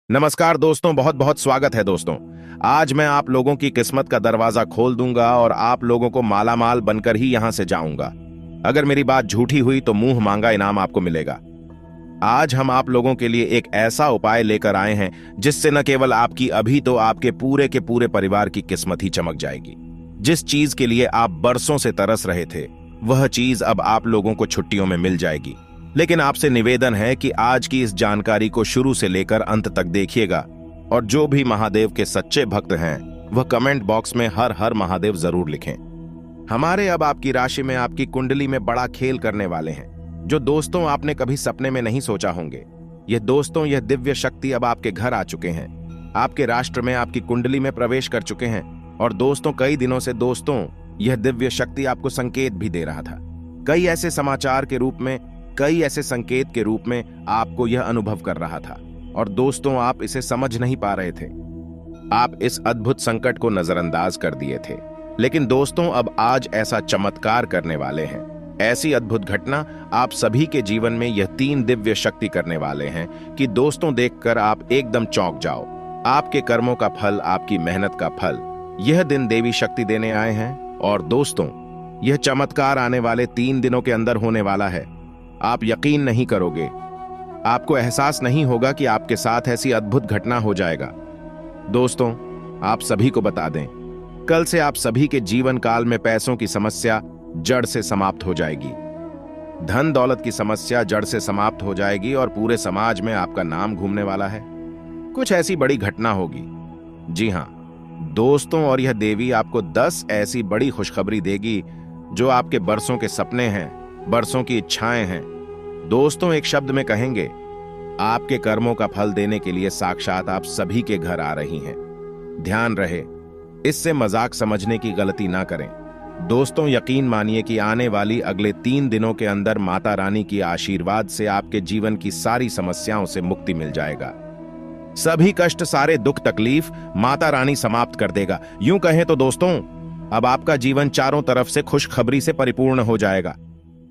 नमस्कार दोस्तों, बहुत बहुत स्वागत है दोस्तों। आज मैं आप लोगों की किस्मत का दरवाजा खोल दूंगा और आप लोगों को मालामाल बनकर ही यहां से जाऊंगा। अगर मेरी बात झूठी हुई तो मुंह मांगा इनाम आपको मिलेगा। आज हम आप लोगों के लिए एक ऐसा उपाय लेकर आए हैं जिससे न केवल आपकी अभी तो आपके पूरे के पूरे परिवार की किस्मत ही चमक जाएगी। जिस चीज के लिए आप बरसों से तरस रहे थे वह चीज अब आप लोगों को छुट्टियों में मिल जाएगी। लेकिन आपसे निवेदन है कि आज की इस जानकारी को शुरू से लेकर अंत तक देखिएगा और जो भी महादेव के सच्चे भक्त हैं वह कमेंट बॉक्स में हर हर महादेव जरूर लिखें। हमारे अब आपकी राशि में आपकी कुंडली में बड़ा खेल करने वाले हैं जो दोस्तों आपने कभी सपने में नहीं सोचा होंगे। यह दिव्य शक्ति अब आपके घर आ चुके हैं, आपके राष्ट्र में आपकी कुंडली में प्रवेश कर चुके हैं। और दोस्तों कई दिनों से यह दिव्य शक्ति आपको संकेत भी दे रहा था। कई ऐसे संकेत के रूप में आपको यह अनुभव कर रहा था और दोस्तों आप इसे समझ नहीं पा रहे थे। आप इस अद्भुत संकट को नजरअंदाज कर दिए थे। लेकिन दोस्तों अब आज ऐसा चमत्कार करने वाले हैं, ऐसी अद्भुत घटना आप सभी के जीवन में यह 3 दिव्य शक्ति करने वाले हैं कि दोस्तों देखकर आप एकदम चौंक जाओ। आपके कर्मों का फल, आपकी मेहनत का फल यह दिन देवी शक्ति देने आए हैं। और दोस्तों यह चमत्कार आने वाले 3 दिनों के अंदर होने वाला है। आप यकीन नहीं करोगे, आपको एहसास नहीं होगा कि आपके साथ ऐसी अद्भुत घटना हो जाएगा। दोस्तों आप सभी को बता दें, कल से आप सभी के जीवन काल में पैसों की समस्या जड़ से समाप्त हो जाएगी। धन दौलत की समस्या जड़ से समाप्त हो जाएगी और पूरे समाज में आपका नाम घूमने वाला है। कुछ ऐसी बड़ी घटना होगी। जी हां दोस्तों, और यह देवी आपको 10 ऐसी बड़ी खुशखबरी देगी जो आपके बरसों के सपने हैं, बरसों की इच्छाएं हैं। दोस्तों एक शब्द में कहेंगे, आपके कर्मों का फल देने के लिए साक्षात आप सभी के घर आ रही हैं। ध्यान रहे, इससे मजाक समझने की गलती ना करें। दोस्तों यकीन मानिए कि आने वाली अगले 3 दिनों के अंदर माता रानी की आशीर्वाद से आपके जीवन की सारी समस्याओं से मुक्ति मिल जाएगा। सभी कष्ट, सारे दुख तकलीफ माता रानी समाप्त कर देगा। यूं कहें तो दोस्तों अब आपका जीवन चारों तरफ से खुशखबरी से परिपूर्ण हो जाएगा,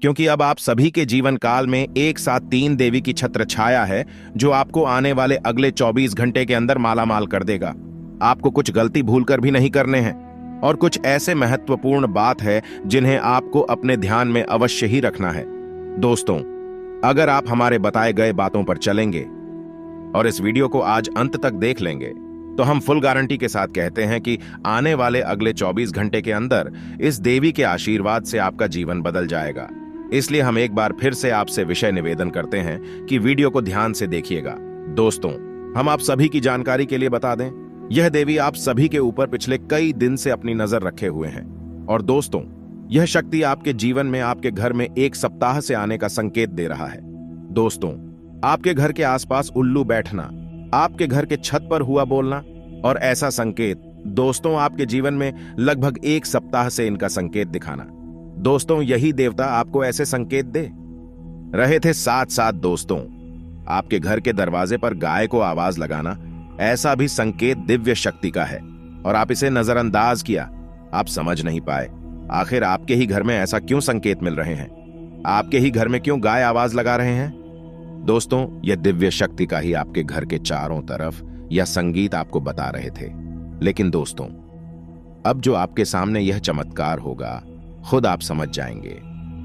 क्योंकि अब आप सभी के जीवन काल में एक साथ 3 देवी की छत्र छाया है जो आपको आने वाले अगले 24 घंटे के अंदर मालामाल कर देगा। आपको कुछ गलती भूलकर भी नहीं करने हैं और कुछ ऐसे महत्वपूर्ण बात है जिन्हें आपको अपने ध्यान में अवश्य ही रखना है। दोस्तों अगर आप हमारे बताए गए बातों पर चलेंगे और इस वीडियो को आज अंत तक देख लेंगे तो हम फुल गारंटी के साथ कहते हैं कि आने वाले अगले 24 घंटे के अंदर इस देवी के आशीर्वाद से आपका जीवन बदल जाएगा। इसलिए हम एक बार फिर से आपसे विषय निवेदन करते हैं कि वीडियो को ध्यान से देखिएगा। दोस्तों हम आप सभी की जानकारी के लिए बता दें, यह देवी आप सभी के ऊपर पिछले कई दिन से अपनी नजर रखे हुए हैं। और दोस्तों यह शक्ति आपके जीवन में आपके घर में 1 सप्ताह से आने का संकेत दे रहा है। दोस्तों आपके घर के आसपास उल्लू बैठना, आपके घर के छत पर हुआ बोलना और ऐसा संकेत दोस्तों आपके जीवन में लगभग 1 सप्ताह से इनका संकेत दिखाना। दोस्तों यही देवता आपको ऐसे संकेत दे रहे थे। साथ साथ दोस्तों आपके घर के दरवाजे पर गाय को आवाज लगाना, ऐसा भी संकेत दिव्य शक्ति का है और आप इसे नजरअंदाज किया। आप समझ नहीं पाए आखिर आपके ही घर में ऐसा क्यों संकेत मिल रहे हैं, आपके ही घर में क्यों गाय आवाज लगा रहे हैं। दोस्तों यह दिव्य शक्ति का ही आपके घर के चारों तरफ यह संगीत आपको बता रहे थे। लेकिन दोस्तों अब जो आपके सामने यह चमत्कार होगा खुद आप समझ जाएंगे,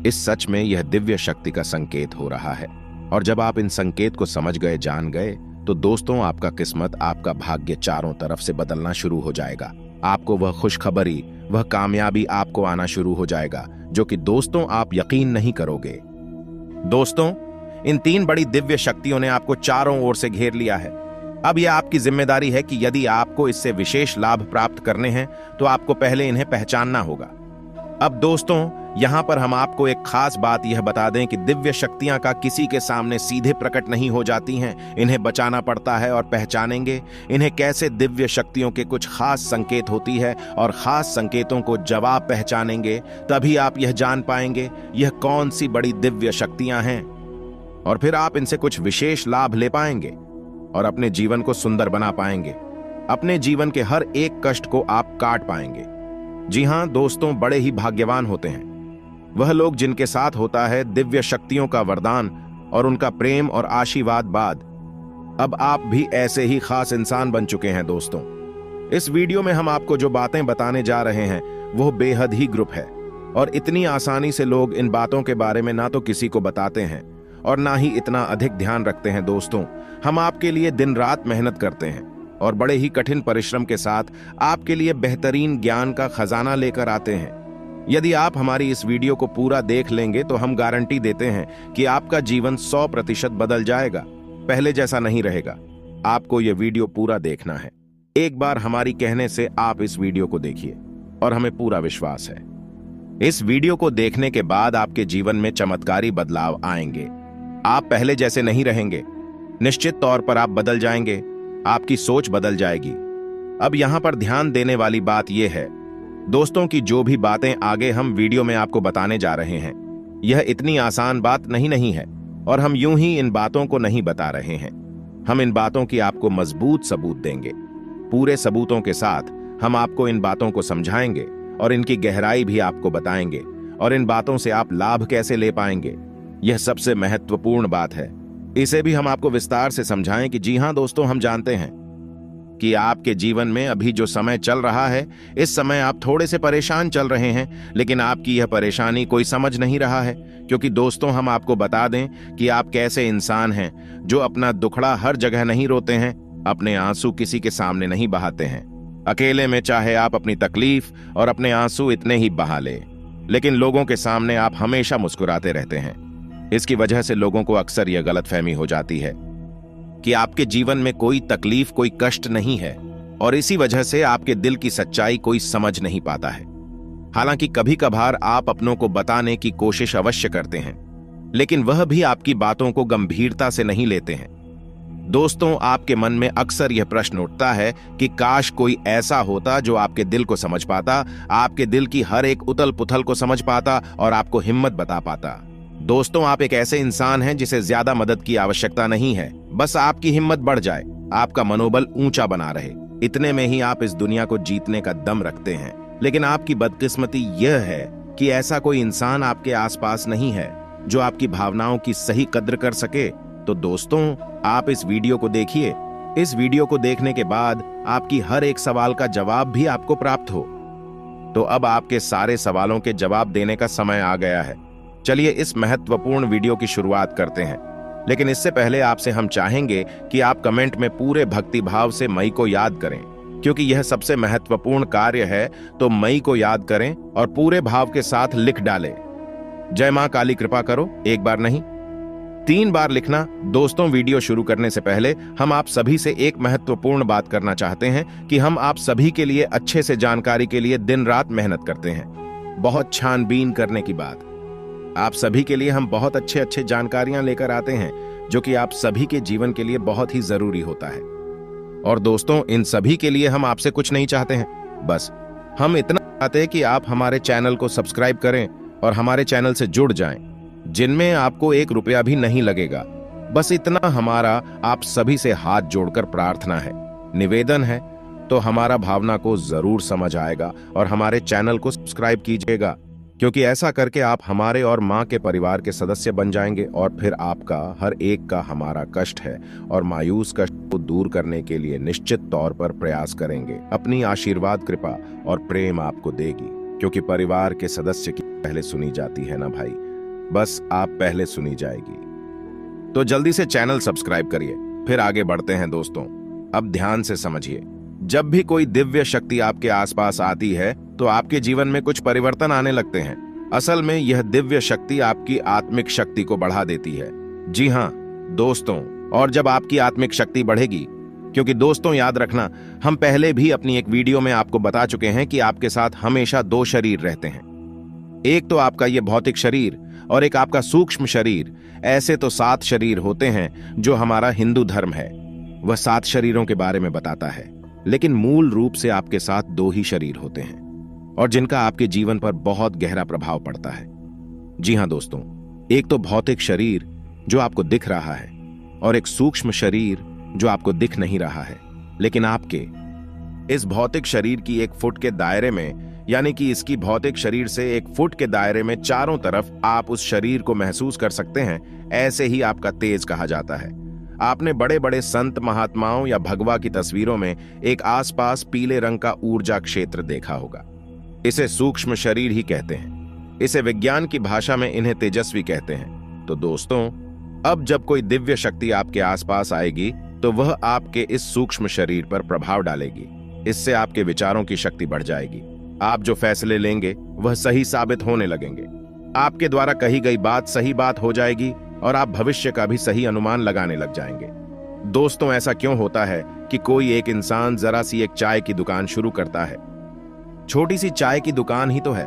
इस सच में यह दिव्य शक्ति का संकेत हो रहा है। और जब आप इन संकेत को समझ गए, जान गए, तो दोस्तों आपका किस्मत, आपका भाग्य चारों तरफ से बदलना शुरू हो जाएगा। आपको वह खुशखबरी, वह कामयाबी आपको आना शुरू हो जाएगा जो कि दोस्तों आप यकीन नहीं करोगे। दोस्तों इन 3 बड़ी दिव्य शक्तियों ने आपको चारों ओर से घेर लिया है। अब यह आपकी जिम्मेदारी है कि यदि आपको इससे विशेष लाभ प्राप्त करने हैं तो आपको पहले इन्हें पहचानना होगा। अब दोस्तों यहां पर हम आपको एक खास बात यह बता दें कि दिव्य शक्तियां का किसी के सामने सीधे प्रकट नहीं हो जाती हैं, इन्हें बचाना पड़ता है। और पहचानेंगे इन्हें कैसे, दिव्य शक्तियों के कुछ खास संकेत होती है और खास संकेतों को जब आप पहचानेंगे तभी आप यह जान पाएंगे यह कौन सी बड़ी दिव्य शक्तियां हैं और फिर आप इनसे कुछ विशेष लाभ ले पाएंगे और अपने जीवन को सुंदर बना पाएंगे। अपने जीवन के हर एक कष्ट को आप काट पाएंगे। जी हां दोस्तों, बड़े ही भाग्यवान होते हैं वह लोग जिनके साथ होता है दिव्य शक्तियों का वरदान और उनका प्रेम और आशीर्वाद बाद अब आप भी ऐसे ही खास इंसान बन चुके हैं दोस्तों। इस वीडियो में हम आपको जो बातें बताने जा रहे हैं वो बेहद ही ग्रुप है, और इतनी आसानी से लोग इन बातों के बारे में ना तो किसी को बताते हैं और ना ही इतना अधिक ध्यान रखते हैं। दोस्तों, हम आपके लिए दिन रात मेहनत करते हैं और बड़े ही कठिन परिश्रम के साथ आपके लिए बेहतरीन ज्ञान का खजाना लेकर आते हैं। यदि आप हमारी इस वीडियो को पूरा देख लेंगे तो हम गारंटी देते हैं कि आपका जीवन 100% बदल जाएगा, पहले जैसा नहीं रहेगा। आपको यह वीडियो पूरा देखना है। एक बार हमारी कहने से आप इस वीडियो को देखिए और हमें पूरा विश्वास है इस वीडियो को देखने के बाद आपके जीवन में चमत्कारी बदलाव आएंगे। आप पहले जैसे नहीं रहेंगे, निश्चित तौर पर आप बदल जाएंगे, आपकी सोच बदल जाएगी। अब यहां पर ध्यान देने वाली बात यह है दोस्तों कि जो भी बातें आगे हम वीडियो में आपको बताने जा रहे हैं यह इतनी आसान बात नहीं है, और हम यूं ही इन बातों को नहीं बता रहे हैं। हम इन बातों की आपको मजबूत सबूत देंगे। पूरे सबूतों के साथ हम आपको इन बातों को समझाएंगे और इनकी गहराई भी आपको बताएंगे, और इन बातों से आप लाभ कैसे ले पाएंगे यह सबसे महत्वपूर्ण बात है। इसे भी हम आपको विस्तार से समझाएं कि जी हां दोस्तों, हम जानते हैं कि आपके जीवन में अभी जो समय चल रहा है इस समय आप थोड़े से परेशान चल रहे हैं, लेकिन आपकी यह परेशानी कोई समझ नहीं रहा है। क्योंकि दोस्तों, हम आपको बता दें कि आप कैसे इंसान हैं जो अपना दुखड़ा हर जगह नहीं रोते हैं, अपने आंसू किसी के सामने नहीं बहाते हैं। अकेले में चाहे आप अपनी तकलीफ और अपने आंसू इतने ही बहा ले, लेकिन लोगों के सामने आप हमेशा मुस्कुराते रहते हैं। इसकी वजह से लोगों को अक्सर यह गलतफहमी हो जाती है कि आपके जीवन में कोई तकलीफ, कोई कष्ट नहीं है, और इसी वजह से आपके दिल की सच्चाई कोई समझ नहीं पाता है। हालांकि कभी कभार आप अपनों को बताने की कोशिश अवश्य करते हैं, लेकिन वह भी आपकी बातों को गंभीरता से नहीं लेते हैं। दोस्तों, आपके मन में अक्सर यह प्रश्न उठता है कि काश कोई ऐसा होता जो आपके दिल को समझ पाता, आपके दिल की हर एक उथल पुथल को समझ पाता और आपको हिम्मत बता पाता। दोस्तों, आप एक ऐसे इंसान हैं जिसे ज्यादा मदद की आवश्यकता नहीं है, बस आपकी हिम्मत बढ़ जाए, आपका मनोबल ऊंचा बना रहे। इतने में ही आप इस दुनिया को जीतने का दम रखते हैं। लेकिन आपकी बदकिस्मती यह है कि ऐसा कोई इंसान आपके आसपास नहीं है जो आपकी भावनाओं की सही कद्र कर सके। तो दोस्तों, आप इस वीडियो को देखिए। इस वीडियो को देखने के बाद आपकी हर एक सवाल का जवाब भी आपको प्राप्त हो। तो अब आपके सारे सवालों के जवाब देने का समय आ गया है। चलिए इस महत्वपूर्ण वीडियो की शुरुआत करते हैं। लेकिन इससे पहले आपसे हम चाहेंगे कि आप कमेंट में पूरे भक्ति भाव से मई को याद करें, क्योंकि यह सबसे महत्वपूर्ण कार्य है। तो मई को याद करें और पूरे भाव के साथ लिख डालें, जय मां काली कृपा करो। एक बार नहीं, 3 बार लिखना। दोस्तों, वीडियो शुरू करने से पहले हम आप सभी से एक महत्वपूर्ण बात करना चाहते हैं कि हम आप सभी के लिए अच्छे से जानकारी के लिए दिन रात मेहनत करते हैं। बहुत छानबीन करने की बात, आप सभी के लिए हम बहुत अच्छे जानकारियां लेकर आते हैं जो कि आप सभी के जीवन के लिए बहुत ही जरूरी होता है। और दोस्तों, इन सभी के लिए हम आपसे कुछ नहीं चाहते हैं, बस हम इतना चाहते हैं कि आप हमारे चैनल को सब्सक्राइब करें और हमारे चैनल से जुड़ जाएं, जिनमें आपको 1 रुपया भी नहीं लगेगा। बस इतना हमारा आप सभी से हाथ जोड़कर प्रार्थना है, निवेदन है। तो हमारा भावना को जरूर समझ आएगा और हमारे चैनल को सब्सक्राइब कीजिएगा, क्योंकि ऐसा करके आप हमारे और मां के परिवार के सदस्य बन जाएंगे, और फिर आपका हर एक का हमारा कष्ट है और मायूस कष्ट को दूर करने के लिए निश्चित तौर पर प्रयास करेंगे। अपनी आशीर्वाद, कृपा और प्रेम आपको देगी, क्योंकि परिवार के सदस्य की पहले सुनी जाती है ना भाई, बस आप पहले सुनी जाएगी। तो जल्दी से चैनल सब्सक्राइब करिए, फिर आगे बढ़ते हैं। दोस्तों, अब ध्यान से समझिए, जब भी कोई दिव्य शक्ति आपके आसपास आती है तो आपके जीवन में कुछ परिवर्तन आने लगते हैं। असल में यह दिव्य शक्ति आपकी आत्मिक शक्ति को बढ़ा देती है। जी हां दोस्तों, और जब आपकी आत्मिक शक्ति बढ़ेगी, क्योंकि दोस्तों याद रखना, हम पहले भी अपनी एक वीडियो में आपको बता चुके हैं कि आपके साथ हमेशा 2 शरीर रहते हैं। एक तो आपका यह भौतिक शरीर और एक आपका सूक्ष्म शरीर। ऐसे तो 7 शरीर होते हैं जो हमारा हिंदू धर्म है, वह 7 शरीरों के बारे में बताता है। लेकिन मूल रूप से आपके साथ 2 ही शरीर होते हैं, और जिनका आपके जीवन पर बहुत गहरा प्रभाव पड़ता है। जी हां दोस्तों, एक तो भौतिक शरीर जो आपको दिख रहा है, और एक सूक्ष्म शरीर जो आपको दिख नहीं रहा है, लेकिन आपके इस भौतिक शरीर की 1 फुट के दायरे में, यानी कि इसकी भौतिक शरीर से 1 फुट के दायरे में चारों तरफ आप उस शरीर को महसूस कर सकते हैं। ऐसे ही आपका तेज कहा जाता है। आपने बड़े बड़े संत महात्माओं या भगवा की तस्वीरों में एक आसपास पीले रंग का ऊर्जा क्षेत्र देखा होगा। इसे सूक्ष्म शरीर ही कहते हैं। इसे विज्ञान की भाषा में इन्हें तेजस्वी कहते हैं। तो दोस्तों, अब जब कोई दिव्य शक्ति आपके आसपास आएगी तो वह आपके इस सूक्ष्म शरीर पर प्रभाव डालेगी। इससे आपके विचारों की शक्ति बढ़ जाएगी। आप जो फैसले लेंगे वह सही साबित होने लगेंगे। आपके द्वारा कही गई बात सही बात हो जाएगी और आप भविष्य का भी सही अनुमान लगाने लग जाएंगे। दोस्तों, ऐसा क्यों होता है कि कोई एक इंसान जरा सी एक चाय की दुकान शुरू करता है? छोटी सी चाय की दुकान ही तो है।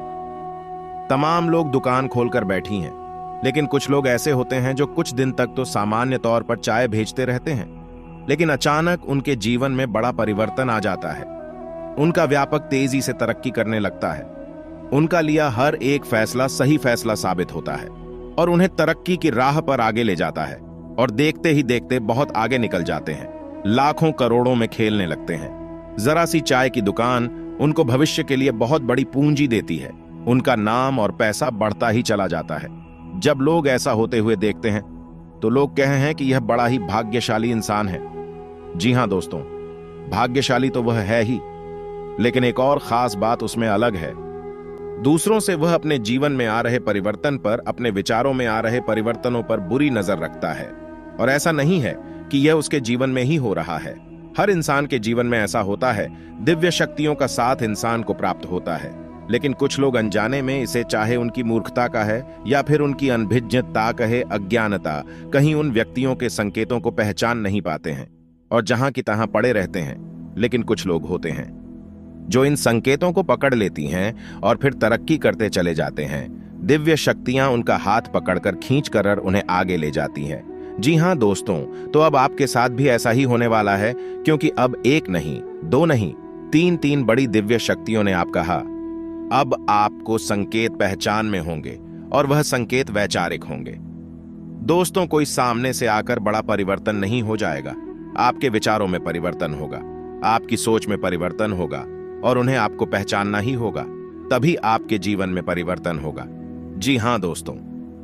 तमाम लोग दुकान खोलकर बैठी हैं, लेकिन कुछ लोग ऐसे होते हैं जो कुछ दिन तक तो सामान्य तौर पर चाय भेजते रहते हैं, लेकिन अचानक उनके जीवन में बड़ा परिवर्तन आ जाता है। उनका व्यापक तेजी से तरक्की करने लगता है। उनका लिया हर एक फैसला सही फैसला साबित होता है और उन्हें तरक्की की राह पर आगे ले जाता है और देखते ही देखते बहुत आगे निकल जाते हैं। लाखों करोड़ों में खेलने लगते हैं। जरा सी चाय की दुकान उनको भविष्य के लिए बहुत बड़ी पूंजी देती है। उनका नाम और पैसा बढ़ता ही चला जाता है। जब लोग ऐसा होते हुए देखते हैं तो लोग कहे हैं कि यह बड़ा ही भाग्यशाली इंसान है। जी हां दोस्तों, भाग्यशाली तो वह है ही, लेकिन एक और खास बात उसमें अलग है। दूसरों से वह अपने जीवन में आ रहे परिवर्तन पर, अपने विचारों में आ रहे परिवर्तनों पर बुरी नजर रखता है। और ऐसा नहीं है कि यह उसके जीवन में ही हो रहा है। हर इंसान के जीवन में ऐसा होता है। दिव्य शक्तियों का साथ इंसान को प्राप्त होता है, लेकिन कुछ लोग अनजाने में इसे, चाहे उनकी मूर्खता का है या फिर उनकी अनभिज्ञता कहे अज्ञानता, कहीं उन व्यक्तियों के संकेतों को पहचान नहीं पाते हैं और जहां की तहां पड़े रहते हैं। लेकिन कुछ लोग होते हैं जो इन संकेतों को पकड़ लेती हैं और फिर तरक्की करते चले जाते हैं। दिव्य शक्तियां उनका हाथ पकड़कर खींचकर उन्हें आगे ले जाती हैं। जी हां दोस्तों, तो अब आपके साथ भी ऐसा ही होने वाला है, क्योंकि अब एक नहीं, दो नहीं, तीन बड़ी दिव्य शक्तियों ने आप कहा। अब आपको संकेत पहचान में होंगे और वह संकेत वैचारिक होंगे। दोस्तों, कोई सामने से आकर बड़ा परिवर्तन नहीं हो जाएगा। आपके विचारों में परिवर्तन होगा, आपकी सोच में परिवर्तन होगा और उन्हें आपको पहचानना ही होगा। तभी आपके जीवन में परिवर्तन होगा। जी हां दोस्तों,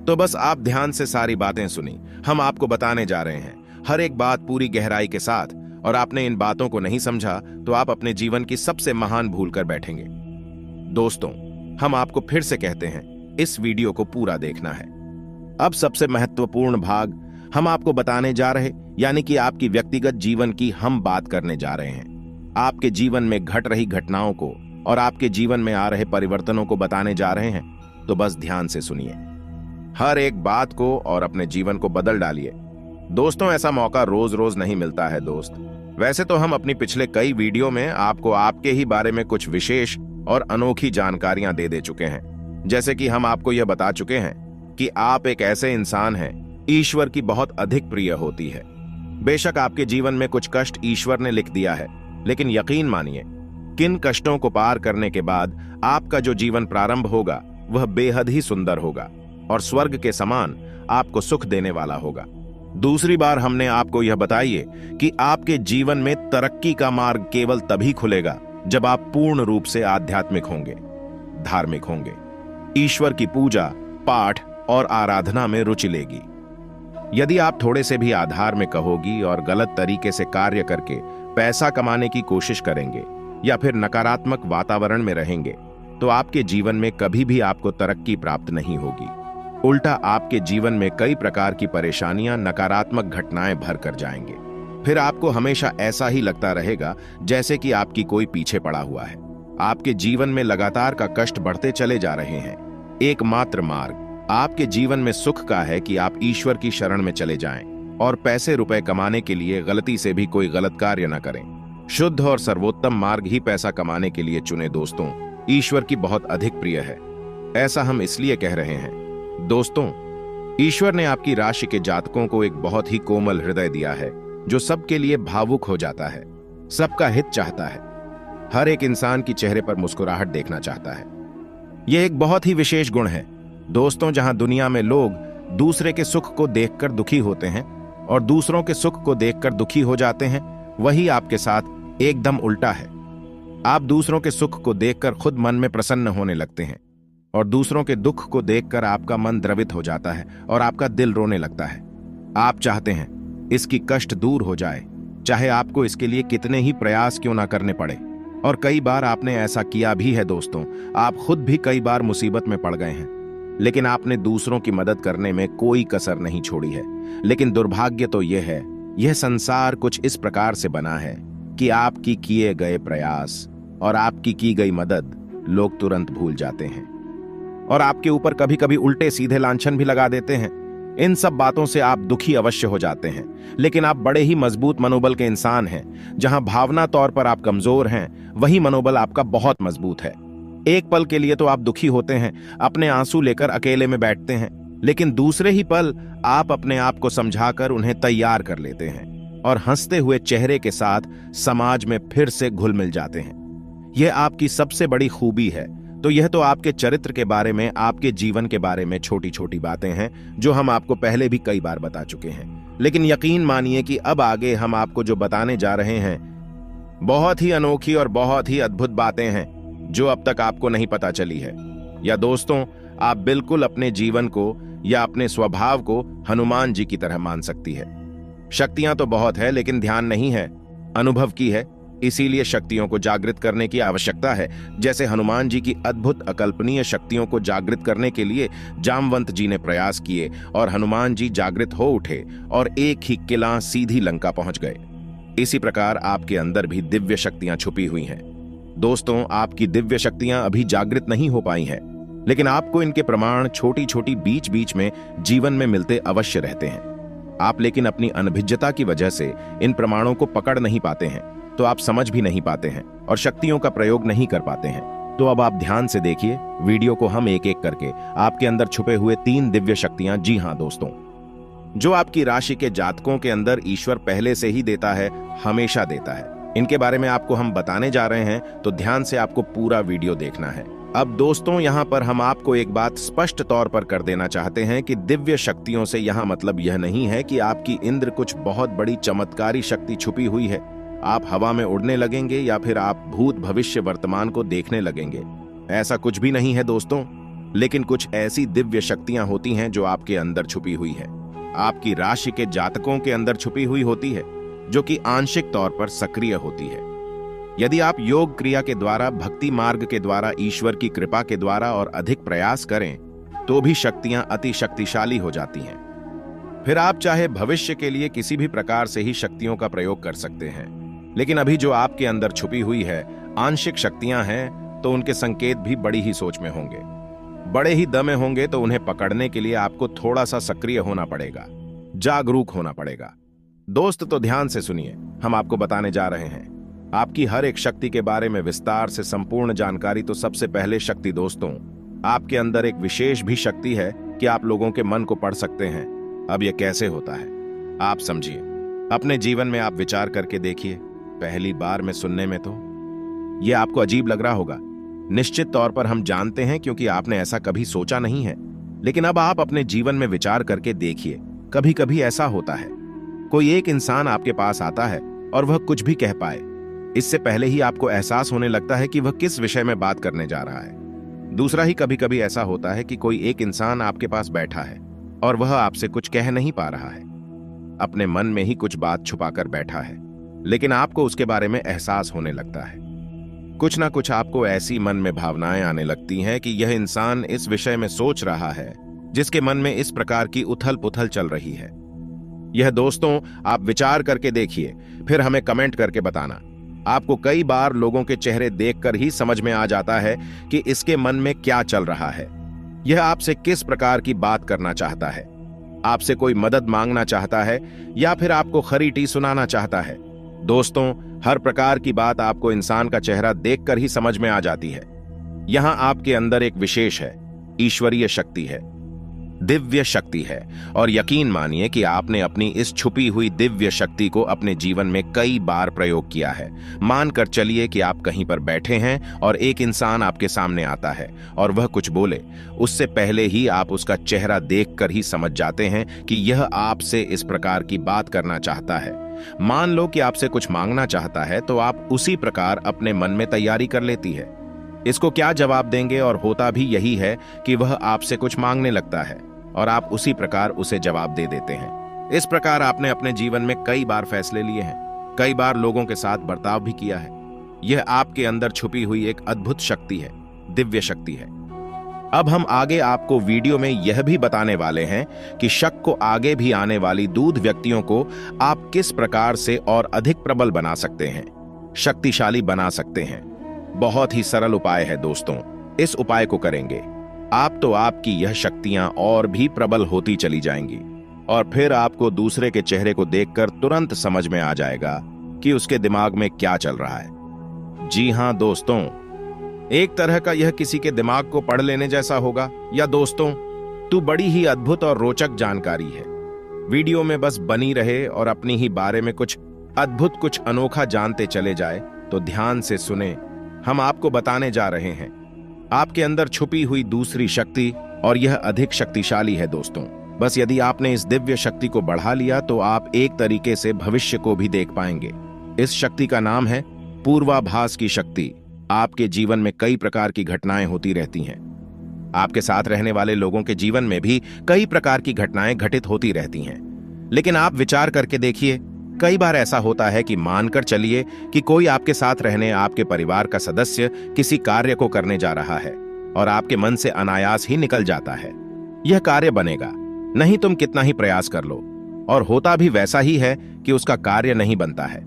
तो बस आप ध्यान से सारी बातें सुनी। हम आपको बताने जा रहे हैं हर एक बात पूरी गहराई के साथ, और आपने इन बातों को नहीं समझा तो आप अपने जीवन की सबसे महान भूल कर बैठेंगे। दोस्तों, हम आपको फिर से कहते हैं, इस वीडियो को पूरा देखना है। अब सबसे महत्वपूर्ण भाग हम आपको बताने जा रहे, यानी कि आपकी व्यक्तिगत जीवन की हम बात करने जा रहे हैं। आपके जीवन में घट रही घटनाओं को और आपके जीवन में आ रहे परिवर्तनों को बताने जा रहे हैं। तो बस ध्यान से सुनिए हर एक बात को और अपने जीवन को बदल डालिए। दोस्तों, ऐसा मौका रोज रोज नहीं मिलता है दोस्त। वैसे तो हम अपनी पिछले कई वीडियो में आपको आपके ही बारे में कुछ विशेष और अनोखी जानकारियां दे चुके हैं। जैसे कि हम आपको यह बता चुके हैं कि आप एक ऐसे इंसान हैं ईश्वर की बहुत अधिक प्रिय होती है। बेशक आपके जीवन में कुछ कष्ट ईश्वर ने लिख दिया है, लेकिन यकीन मानिए, किन कष्टों को पार करने के बाद आपका जो जीवन प्रारंभ होगा वह बेहद ही सुंदर होगा और स्वर्ग के समान आपको सुख देने वाला होगा। दूसरी बार हमने आपको यह बताइए कि आपके जीवन में तरक्की का मार्ग केवल तभी खुलेगा जब आप पूर्ण रूप से आध्यात्मिक होंगे, धार्मिक होंगे, ईश्वर की पूजा, पाठ और आराधना में रुचि लेगी। यदि आप थोड़े से भी आधार में कहोगी और गलत तरीके से कार्य करके पैसा कमाने की कोशिश करेंगे या फिर नकारात्मक वातावरण में रहेंगे, तो आपके जीवन में कभी भी आपको तरक्की प्राप्त नहीं होगी। उल्टा आपके जीवन में कई प्रकार की परेशानियां, नकारात्मक घटनाएं भर कर जाएंगे। फिर आपको हमेशा ऐसा ही लगता रहेगा जैसे कि आपकी कोई पीछे पड़ा हुआ है। आपके जीवन में लगातार का कष्ट बढ़ते चले जा रहे हैं। एकमात्र मार्ग आपके जीवन में सुख का है कि आप ईश्वर की शरण में चले जाएं और पैसे रुपए कमाने के लिए गलती से भी कोई गलत कार्य न करें। शुद्ध और सर्वोत्तम मार्ग ही पैसा कमाने के लिए चुने। दोस्तों, ईश्वर की बहुत अधिक प्रिय है। ऐसा हम इसलिए कह रहे हैं दोस्तों, ईश्वर ने आपकी राशि के जातकों को एक बहुत ही कोमल हृदय दिया है जो सबके लिए भावुक हो जाता है, सबका हित चाहता है, हर एक इंसान की चेहरे पर मुस्कुराहट देखना चाहता है। यह एक बहुत ही विशेष गुण है दोस्तों। जहां दुनिया में लोग दूसरे के सुख को देखकर दुखी होते हैं और दूसरों के सुख को देखकर दुखी हो जाते हैं, वही आपके साथ एकदम उल्टा है। आप दूसरों के सुख को देखकर खुद मन में प्रसन्न होने लगते हैं और दूसरों के दुख को देखकर आपका मन द्रवित हो जाता है और आपका दिल रोने लगता है। आप चाहते हैं इसकी कष्ट दूर हो जाए, चाहे आपको इसके लिए कितने ही प्रयास क्यों ना करने पड़े। और कई बार आपने ऐसा किया भी है दोस्तों। आप खुद भी कई बार मुसीबत में पड़ गए हैं, लेकिन आपने दूसरों की मदद करने में कोई कसर नहीं छोड़ी है। लेकिन दुर्भाग्य तो यह है, यह संसार कुछ इस प्रकार से बना है कि आपकी किए गए प्रयास और आपकी की गई मदद लोग तुरंत भूल जाते हैं और आपके ऊपर कभी कभी उल्टे सीधे लांछन भी लगा देते हैं। इन सब बातों से आप दुखी अवश्य हो जाते हैं, लेकिन आप बड़े ही मजबूत मनोबल के इंसान हैं। जहां भावना तौर पर आप कमजोर हैं, वही मनोबल आपका बहुत मजबूत है। एक पल के लिए तो आप दुखी होते हैं, अपने आंसू लेकर अकेले में बैठते हैं, लेकिन दूसरे ही पल आप अपने आप को समझाकर उन्हें तैयार कर लेते हैं और हंसते हुए चेहरे के साथ समाज में फिर से घुल मिल जाते हैं। यह आपकी सबसे बड़ी खूबी है। तो यह तो आपके चरित्र के बारे में, आपके जीवन के बारे में छोटी छोटी बातें हैं जो हम आपको पहले भी कई बार बता चुके हैं। लेकिन यकीन मानिए कि अब आगे हम आपको जो बताने जा रहे हैं बहुत ही अनोखी और बहुत ही अद्भुत बातें हैं जो अब तक आपको नहीं पता चली है। या दोस्तों, आप बिल्कुल अपने जीवन को या अपने स्वभाव को हनुमान जी की तरह मान सकती है। शक्तियां तो बहुत है, लेकिन ध्यान नहीं है, अनुभव की है। इसीलिए शक्तियों को जागृत करने की आवश्यकता है। जैसे हनुमान जी की अद्भुत अकल्पनीय शक्तियों को जागृत करने के लिए जामवंत जी ने प्रयास किए और हनुमान जी जागृत हो उठे और एक ही किला सीधी लंका पहुंच गए। इसी प्रकार आपके अंदर भी दिव्य शक्तियां छुपी हुई हैं। दोस्तों, आपकी दिव्य शक्तियां अभी जागृत नहीं हो पाई हैं, लेकिन आपको इनके प्रमाण छोटी छोटी बीच बीच में जीवन में मिलते अवश्य रहते हैं। आप लेकिन अपनी अनभिज्ञता की वजह से इन प्रमाणों को पकड़ नहीं पाते हैं, तो आप समझ भी नहीं पाते हैं और शक्तियों का प्रयोग नहीं कर पाते हैं। तो अब आप ध्यान से देखिए वीडियो को, हम एक एक करके आपके अंदर छुपे हुए 3 दिव्य शक्तियां, जी हां दोस्तों, जो आपकी राशि के जातकों के अंदर ईश्वर पहले से ही देता है, हमेशा देता है। इनके बारे में आपको हम बताने जा रहे हैं, तो ध्यान से आपको पूरा वीडियो देखना है। अब दोस्तों, यहाँ पर हम आपको एक बात स्पष्ट तौर पर कर देना चाहते हैं कि दिव्य शक्तियों से यहाँ मतलब यह नहीं है कि आपकी इंद्र कुछ बहुत बड़ी चमत्कारी शक्ति छुपी हुई है, आप हवा में उड़ने लगेंगे या फिर आप भूत भविष्य वर्तमान को देखने लगेंगे। ऐसा कुछ भी नहीं है दोस्तों। लेकिन कुछ ऐसी दिव्य शक्तियां होती हैं जो आपके अंदर छुपी हुई है, आपकी राशि के जातकों के अंदर छुपी हुई होती है, जो कि आंशिक तौर पर सक्रिय होती है। यदि आप योग क्रिया के द्वारा, भक्ति मार्ग के द्वारा, ईश्वर की कृपा के द्वारा और अधिक प्रयास करें तो भी शक्तियां अति शक्तिशाली हो जाती हैं। फिर आप चाहे भविष्य के लिए किसी भी प्रकार से ही शक्तियों का प्रयोग कर सकते हैं। लेकिन अभी जो आपके अंदर छुपी हुई है आंशिक शक्तियां हैं, तो उनके संकेत भी बड़ी ही सोच में होंगे, बड़े ही दमे होंगे। तो उन्हें पकड़ने के लिए आपको थोड़ा सा सक्रिय होना पड़ेगा, जागरूक होना पड़ेगा। दोस्त, तो ध्यान से सुनिए, हम आपको बताने जा रहे हैं आपकी हर एक शक्ति के बारे में विस्तार से संपूर्ण जानकारी। तो सबसे पहले शक्ति दोस्तों, आपके अंदर एक विशेष भी शक्ति है कि आप लोगों के मन को पढ़ सकते हैं। अब यह कैसे होता है आप समझिए, अपने जीवन में आप विचार करके देखिए। पहली बार में सुनने में तो यह आपको अजीब लग रहा होगा, निश्चित तौर पर हम जानते हैं, क्योंकि आपने ऐसा कभी सोचा नहीं है। लेकिन अब आप अपने जीवन में विचार करके देखिए, कभी कभी ऐसा होता है, कोई एक इंसान आपके पास आता है और वह कुछ भी कह पाए, इससे पहले ही आपको एहसास होने लगता है कि वह किस विषय में बात करने जा रहा है। दूसरा ही कभी कभी ऐसा होता है कि कोई एक इंसान आपके पास बैठा है और वह आपसे कुछ कह नहीं पा रहा है, अपने मन में ही कुछ बात छुपाकर बैठा है, लेकिन आपको उसके बारे में एहसास होने लगता है। कुछ ना कुछ आपको ऐसी मन में भावनाएं आने लगती हैं कि यह इंसान इस विषय में सोच रहा है, जिसके मन में इस प्रकार की उथल पुथल चल रही है। यह दोस्तों आप विचार करके देखिए, फिर हमें कमेंट करके बताना। आपको कई बार लोगों के चेहरे देखकर ही समझ में आ जाता है कि इसके मन में क्या चल रहा है, यह आपसे किस प्रकार की बात करना चाहता है, आपसे कोई मदद मांगना चाहता है या फिर आपको खरीटी सुनाना चाहता है। दोस्तों, हर प्रकार की बात आपको इंसान का चेहरा देखकर ही समझ में आ जाती है। यहां आपके अंदर एक विशेष है, ईश्वरीय शक्ति है, दिव्य शक्ति है। और यकीन मानिए कि आपने अपनी इस छुपी हुई दिव्य शक्ति को अपने जीवन में कई बार प्रयोग किया है। मानकर चलिए कि आप कहीं पर बैठे हैं और एक इंसान आपके सामने आता है और वह कुछ बोले, उससे पहले ही आप उसका चेहरा देखकर ही समझ जाते हैं कि यह आपसे इस प्रकार की बात करना चाहता है। मान लो कि आपसे कुछ मांगना चाहता है, तो आप उसी प्रकार अपने मन में तैयारी कर लेती है, इसको क्या जवाब देंगे। और होता भी यही है कि वह आपसे कुछ मांगने लगता है और आप उसी प्रकार उसे जवाब दे देते हैं। इस प्रकार आपने अपने जीवन में कई बार फैसले लिए हैं, कई बार लोगों के साथ बर्ताव भी किया है। यह आपके अंदर छुपी हुई एक अद्भुत शक्ति है, दिव्य शक्ति है। अब हम आगे आपको वीडियो में यह भी बताने वाले हैं कि शक को आगे भी आने वाली दूध व्यक्तियों को आप किस प्रकार से और अधिक प्रबल बना सकते हैं, शक्तिशाली बना सकते हैं। बहुत ही सरल उपाय है दोस्तों। इस उपाय को करेंगे आप तो आपकी यह शक्तियां और भी प्रबल होती चली जाएंगी और फिर आपको दूसरे के चेहरे को देखकर तुरंत समझ में आ जाएगा कि उसके दिमाग में क्या चल रहा है। जी हां दोस्तों, एक तरह का यह किसी के दिमाग को पढ़ लेने जैसा होगा। या दोस्तों, तू बड़ी ही अद्भुत और रोचक जानकारी है। वीडियो में बस बनी रहे और अपनी ही बारे में कुछ अद्भुत, कुछ अनोखा जानते चले जाए तो ध्यान से सुने। हम आपको बताने जा रहे हैं आपके अंदर छुपी हुई दूसरी शक्ति और यह अधिक शक्तिशाली है दोस्तों। बस यदि आपने इस दिव्य शक्ति को बढ़ा लिया तो आप एक तरीके से भविष्य को भी देख पाएंगे। इस शक्ति का नाम है पूर्वाभास की शक्ति। आपके जीवन में कई प्रकार की घटनाएं होती रहती हैं। आपके साथ रहने वाले लोगों के जीवन में भी कई प्रकार की घटनाएं घटित होती रहती हैं। लेकिन आप विचार करके देखिए, कई बार ऐसा होता है कि मानकर चलिए कि कोई आपके साथ रहने आपके परिवार का सदस्य किसी कार्य को करने जा रहा है और आपके मन से अनायास ही निकल जाता है, यह कार्य बनेगा, नहीं तुम कितना ही प्रयास कर लो। और होता भी वैसा ही है कि उसका कार्य नहीं बनता है।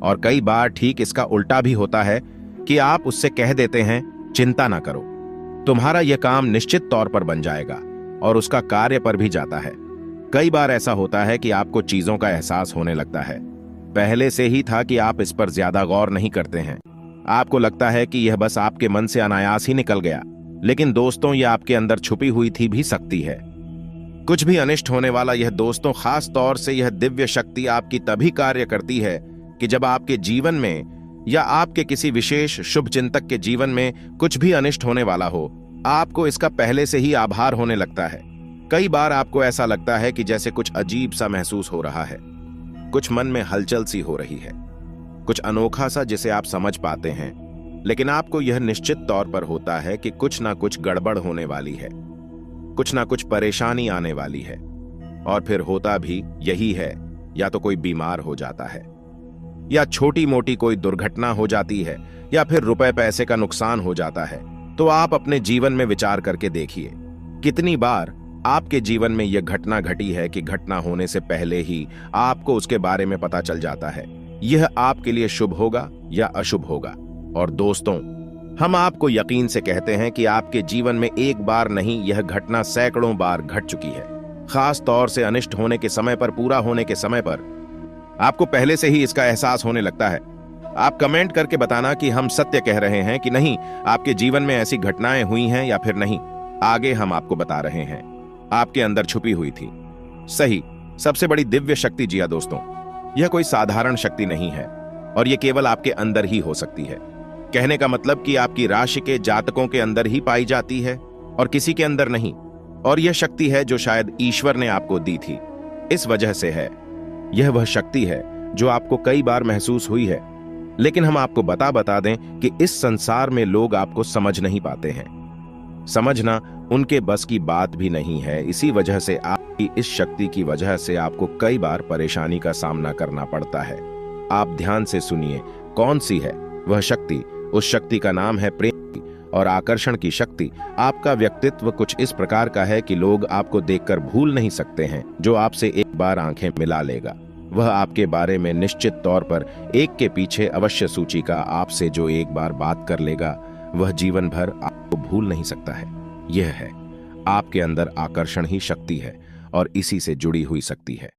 और कई बार ठीक इसका उल्टा भी होता है कि आप उससे कह देते हैं, चिंता ना करो, तुम्हारा यह काम निश्चित तौर पर बन जाएगा, और उसका कार्य पर भी जाता है। कई बार ऐसा होता है कि आपको चीजों का एहसास होने लगता है। पहले से ही था कि आप इस पर ज्यादा गौर नहीं करते हैं। आपको लगता है कि यह बस आपके मन से अनायास ही निकल गया। लेकिन दोस्तों, यह आपके अंदर छुपी हुई थी भी शक्ति है। कुछ भी अनिष्ट होने वाला यह दोस्तों, खास तौर से यह दिव्य शक्ति आपकी तभी कार्य करती है कि जब आपके जीवन में या आपके किसी विशेष शुभ चिंतक के जीवन में कुछ भी अनिष्ट होने वाला हो, आपको इसका पहले से ही आभार होने लगता है। कई बार आपको ऐसा लगता है कि जैसे कुछ अजीब सा महसूस हो रहा है, कुछ मन में हलचल सी हो रही है, कुछ अनोखा सा जिसे आप समझ पाते हैं। लेकिन आपको यह निश्चित तौर पर होता है कि कुछ ना कुछ गड़बड़ होने वाली है, कुछ ना कुछ परेशानी आने वाली है। और फिर होता भी यही है, या तो कोई बीमार हो जाता है, या छोटी मोटी कोई दुर्घटना हो जाती है, या फिर रुपए पैसे का नुकसान हो जाता है। तो आप अपने जीवन में विचार करके देखिए, कितनी बार आपके जीवन में यह घटना घटी है कि घटना होने से पहले ही आपको उसके बारे में पता चल जाता है, यह आपके लिए शुभ होगा या अशुभ होगा। और दोस्तों, हम आपको यकीन से कहते हैं कि आपके जीवन में एक बार नहीं, यह घटना सैकड़ों बार घट चुकी है। खास तौर से अनिष्ट होने के समय पर, पूरा होने के समय पर आपको पहले से ही इसका एहसास होने लगता है। आप कमेंट करके बताना कि हम सत्य कह रहे हैं कि नहीं, आपके जीवन में ऐसी घटनाएं हुई हैं या फिर नहीं। आगे हम आपको बता रहे हैं आपके अंदर छुपी हुई थी सही सबसे बड़ी दिव्य शक्ति। जी हां दोस्तों, यह कोई साधारण शक्ति नहीं है और यह केवल आपके अंदर ही हो सकती है। कहने का मतलब कि आपकी राशि के जातकों के अंदर ही पाई जाती है और किसी के अंदर नहीं। और यह शक्ति है जो शायद ईश्वर ने आपको दी थी। इस वजह से है, यह वह शक्ति है जो आपको कई बार महसूस हुई है। लेकिन हम आपको बता दें कि इस संसार में लोग आपको समझ नहीं पाते हैं। समझना उनके बस की बात भी नहीं है। इसी वजह से आपकी इस शक्ति की वजह से आपको कई बार परेशानी का सामना करना पड़ता है। आप ध्यान से सुनिए, कौन सी है वह शक्ति। उस शक्ति का नाम है प्रेम की और आकर्षण की शक्ति। आपका व्यक्तित्व कुछ इस प्रकार का है कि लोग आपको देखकर भूल नहीं सकते हैं। जो आपसे एक बार आंखें मिला लेगा, वह आपके बारे में निश्चित तौर पर एक के पीछे अवश्य सूची का आपसे जो एक बार बात कर लेगा, वह जीवन भर आपको भूल नहीं सकता है। यह है आपके अंदर आकर्षण ही शक्ति है और इसी से जुड़ी हुई शक्ति है।